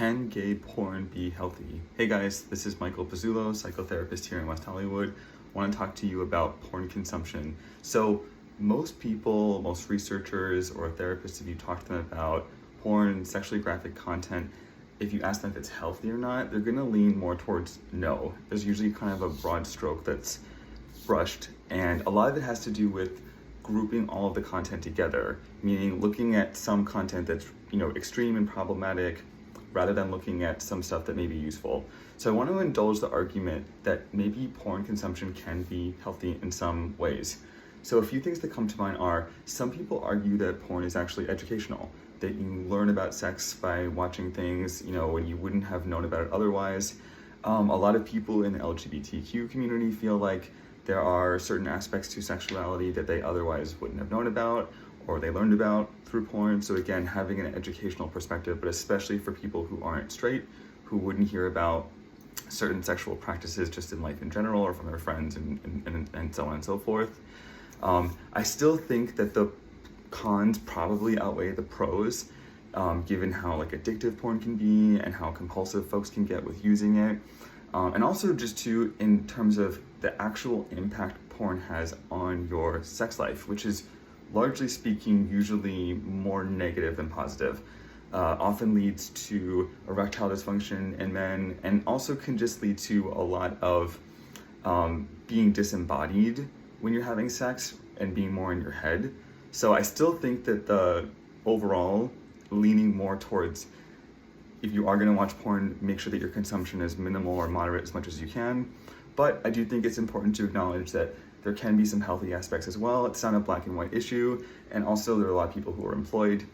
Can gay porn be healthy? Hey guys, this is Michael Pizzullo, psychotherapist here in West Hollywood. I want to talk to you about porn consumption. So most people, most researchers or therapists, if you talk to them about porn, sexually graphic content, if you ask them if it's healthy or not, they're going to lean more towards no. There's usually kind of a broad stroke that's brushed, and a lot of it has to do with grouping all of the content together, meaning looking at some content that's extreme and problematic rather than looking at some stuff that may be useful. So I want to indulge the argument that maybe porn consumption can be healthy in some ways. So a few things that come to mind are, some people argue that porn is actually educational, that you learn about sex by watching things, when you wouldn't have known about it otherwise. A lot of people in the LGBTQ community feel like there are certain aspects to sexuality that they otherwise wouldn't have known about or they learned about through porn. So again, having an educational perspective, but especially for people who aren't straight, who wouldn't hear about certain sexual practices just in life in general or from their friends and so on and so forth. I still think that the cons probably outweigh the pros, given how addictive porn can be and how compulsive folks can get with using it. And also just in terms of the actual impact porn has on your sex life, which is largely speaking usually more negative than positive. Often leads to erectile dysfunction in men, and also can just lead to a lot of being disembodied when you're having sex and being more in your head. So I still think that the overall leaning more towards, if you are going to watch porn, make sure that your consumption is minimal or moderate as much as you can. But I do think it's important to acknowledge that there can be some healthy aspects as well. It's not a black and white issue. And also there are a lot of people who are employed,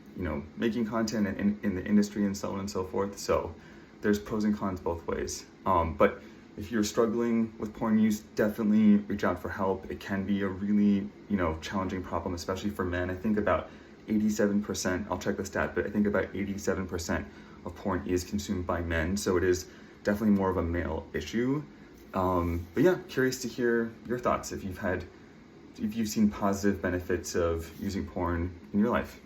making content in the industry and so on and so forth. So there's pros and cons both ways. But if you're struggling with porn use, definitely reach out for help. It can be a really, challenging problem, especially for men. I think about 87%, I'll check the stat, but I think about 87% of porn is consumed by men. So it is definitely more of a male issue. But yeah, curious to hear your thoughts if you've seen positive benefits of using porn in your life.